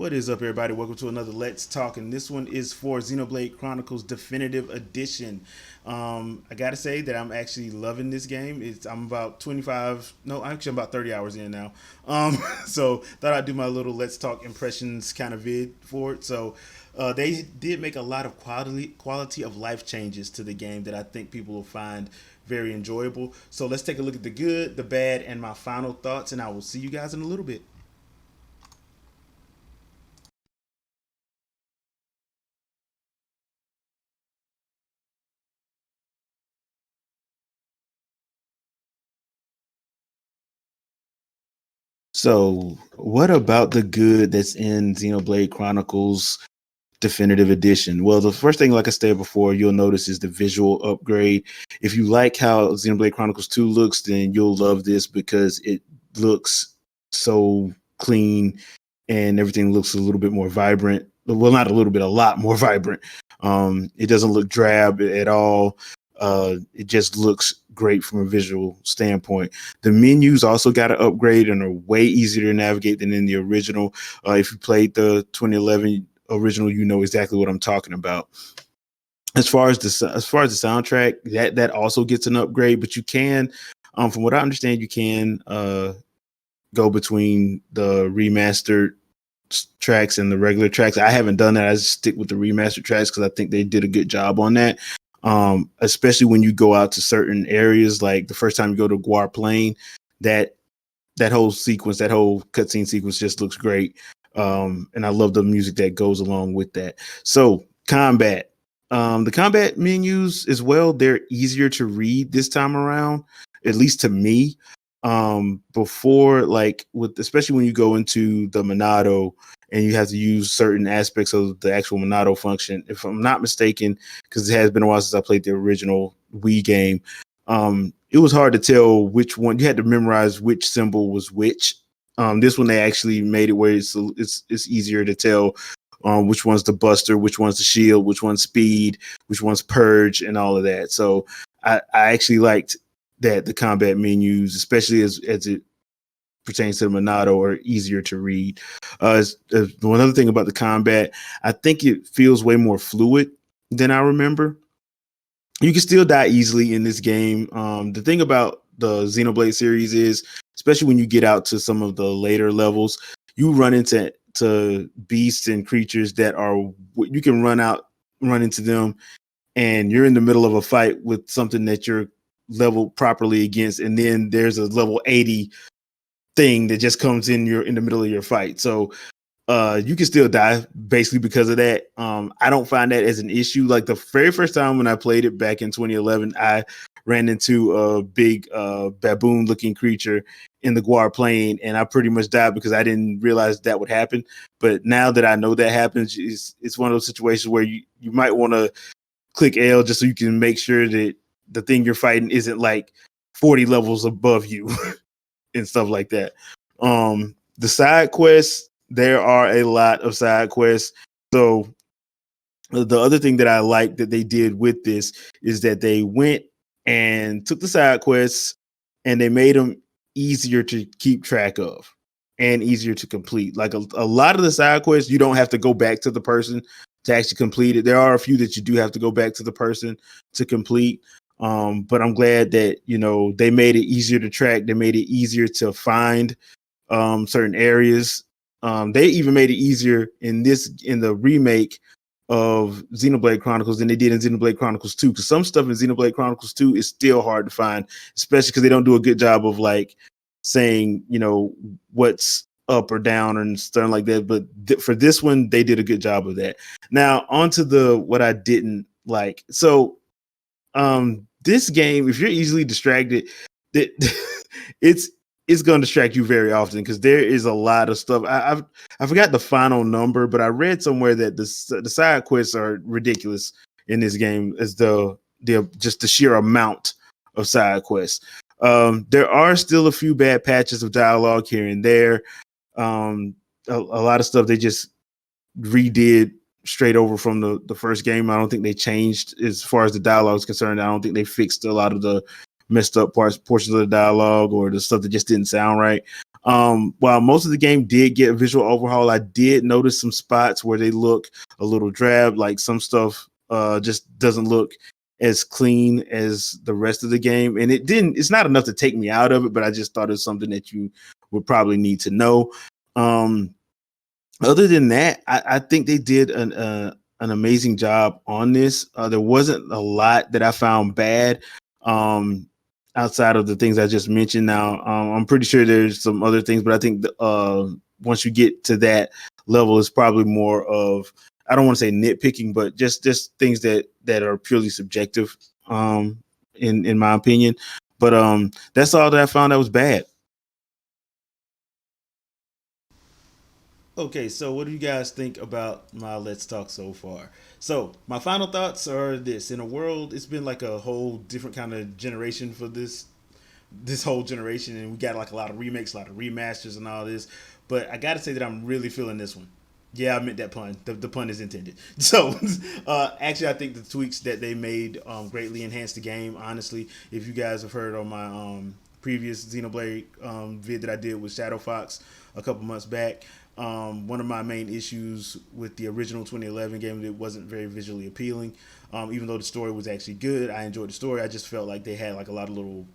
What is up, everybody? Welcome to another Let's Talk, and this one is for Xenoblade Chronicles Definitive Edition. I gotta say that I'm actually loving this game. I'm about 25, no, actually I'm about 30 hours in now. So thought I'd do my little Let's Talk impressions kind of vid for it. They did make a lot of quality of life changes to the game that I think people will find very enjoyable. So let's take a look at the good, the bad, and my final thoughts, and I will see you guys in a little bit. So, what about the good that's in Xenoblade Chronicles Definitive Edition? Well, the first thing, like I said before, you'll notice is the visual upgrade. If you like how Xenoblade Chronicles 2 looks, then you'll love this because it looks so clean and everything looks a little bit more vibrant. Well, not a little bit, a lot more vibrant. It doesn't look drab at all. It just looks great from a visual standpoint. The menus also got an upgrade and are way easier to navigate than in the original. If you played the 2011 original, you know exactly what I'm talking about. As far as the soundtrack, that also gets an upgrade, but you can, from what I understand, you can go between the remastered tracks and the regular tracks. I haven't done that. I just stick with the remastered tracks because I think they did a good job on that. Especially when you go out to certain areas, like the first time you go to Guar Plain, that whole sequence, that whole cutscene sequence just looks great. And I love the music that goes along with that. So combat. The combat menus as well, they're easier to read this time around, at least to me. Before, like with especially when you go into the Monado and you have to use certain aspects of the actual Monado function. If I'm not mistaken, because it has been a while since I played the original Wii game, it was hard to tell which one. You had to memorize which symbol was which. This one they actually made it where it's easier to tell which one's the Buster, which one's the Shield, which one's Speed, which one's Purge, and all of that. So I actually liked that the combat menus, especially as it pertains to the Monado, are easier to read. One other thing about the combat, I think it feels way more fluid than I remember. You can still die easily in this game. The thing about the Xenoblade series is, especially when you get out to some of the later levels, you run into beasts and creatures that are, you can run into them, and you're in the middle of a fight with something that you're leveled properly against, and then there's a level 80 thing that just comes in the middle of your fight. So you can still die basically because of that. I don't find that as an issue. Like the very first time when I played it back in 2011, I ran into a big baboon looking creature in the Guar Plain, and I pretty much died because I didn't realize that would happen. But now that I know that happens, it's one of those situations where you might want to click L just so you can make sure that the thing you're fighting isn't like 40 levels above you and stuff like that. The side quests, there are a lot of side quests. So the other thing that I like that they did with this is that they went and took the side quests and they made them easier to keep track of and easier to complete. Like a lot of the side quests, you don't have to go back to the person to actually complete it. There are a few that you do have to go back to the person to complete. But I'm glad that, they made it easier to track. They made it easier to find certain areas. They even made it easier in the remake of Xenoblade Chronicles than they did in Xenoblade Chronicles 2. Because some stuff in Xenoblade Chronicles 2 is still hard to find, especially because they don't do a good job of like saying, what's up or down and stuff like that. But for this one, they did a good job of that. Now, onto what I didn't like. So this game, if you're easily distracted, that it's going to distract you very often because there is a lot of stuff. I forgot the final number, but I read somewhere that the side quests are ridiculous in this game, as the just the sheer amount of side quests. There are still a few bad patches of dialogue here and there. A lot of stuff they just redid straight over from the first game. I don't think they changed as far as the dialogue is concerned. I don't think they fixed a lot of the messed up portions of the dialogue or the stuff that just didn't sound right. While most of the game did get a visual overhaul, I did notice some spots where they look a little drab, like some stuff just doesn't look as clean as the rest of the game. And it's not enough to take me out of it, but I just thought it was something that you would probably need to know. Other than that, I think they did an amazing job on this. There wasn't a lot that I found bad outside of the things I just mentioned. Now, I'm pretty sure there's some other things, but I think once you get to that level, it's probably more of, I don't want to say nitpicking, but just things that are purely subjective, in my opinion. But that's all that I found that was bad. Okay, so what do you guys think about my Let's Talk so far? So my final thoughts are this: in a world, it's been like a whole different kind of generation for this whole generation, and we got like a lot of remakes, a lot of remasters, and all this. But I got to say that I'm really feeling this one. Yeah, I meant that pun. The pun is intended. So, actually, I think the tweaks that they made greatly enhanced the game. Honestly, if you guys have heard on my previous Xenoblade vid that I did with Shadow Fox a couple months back, one of my main issues with the original 2011 game, it wasn't very visually appealing. Even though the story was actually good, I enjoyed the story. I just felt like they had like a lot of little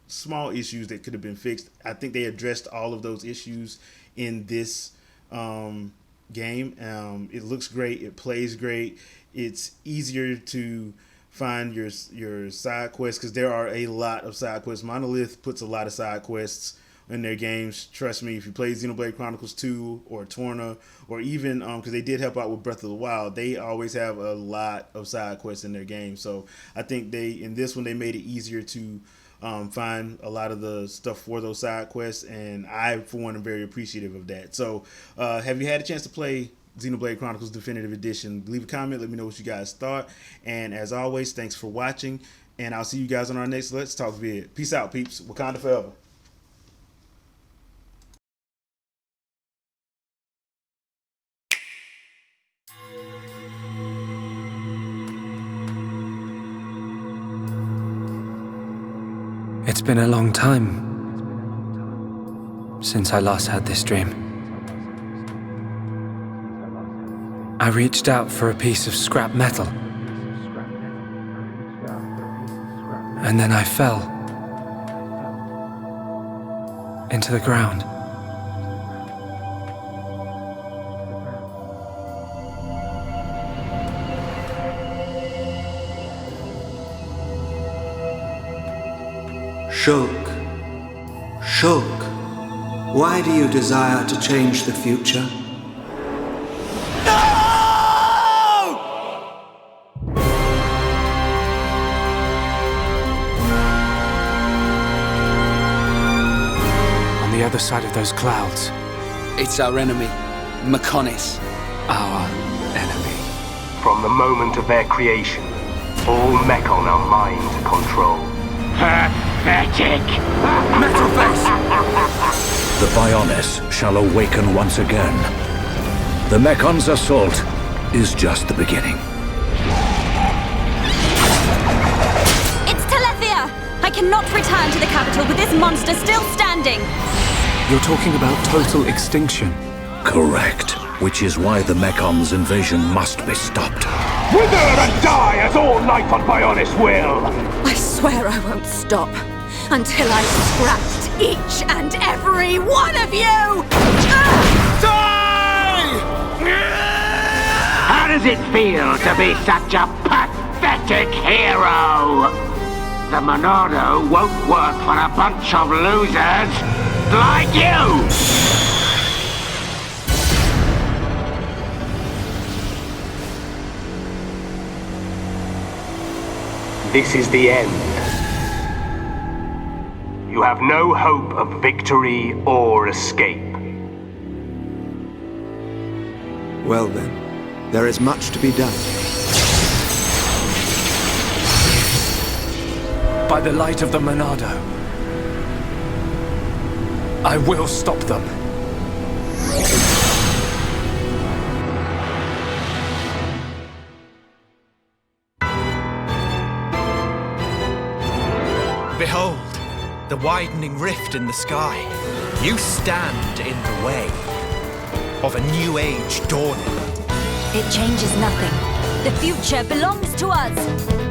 small issues that could have been fixed. I think they addressed all of those issues in this game. It looks great. It plays great. It's easier to find your side quests because there are a lot of side quests. Monolith puts a lot of side quests in their games. Trust me, if you play Xenoblade Chronicles 2 or Torna, or even because they did help out with Breath of the Wild, they always have a lot of side quests in their game. So I think in this one they made it easier to find a lot of the stuff for those side quests, and I, for one, am very appreciative of that. So have you had a chance to play Xenoblade Chronicles Definitive Edition? Leave a comment, let me know what you guys thought, and as always, thanks for watching, and I'll see you guys on our next Let's Talk vid. Peace out, peeps. Wakanda forever. It's been a long time since I last had this dream. I reached out for a piece of scrap metal, and then I fell into the ground. Shulk, why do you desire to change the future? On the other side of those clouds, It's our enemy, Mechonis. our enemy. From the moment of their creation, all Mechon are mind control. Pathetic! Metal face! The Bionis shall awaken once again. The Mechon's assault is just the beginning. It's Telethia! I cannot return to the capital with this monster still standing! You're talking about total extinction. Correct. Which is why the Mechon's invasion must be stopped. Wither and die as all life on Bionis will! I swear I won't stop until I've scrapped each and every one of you! How does it feel to be such a pathetic hero? The Monado won't work for a bunch of losers like you! This is the end. You have no hope of victory or escape. Well then, there is much to be done. By the light of the Monado, I will stop them. Behold, the widening rift in the sky. You stand in the way of a new age dawning. It changes nothing. The future belongs to us.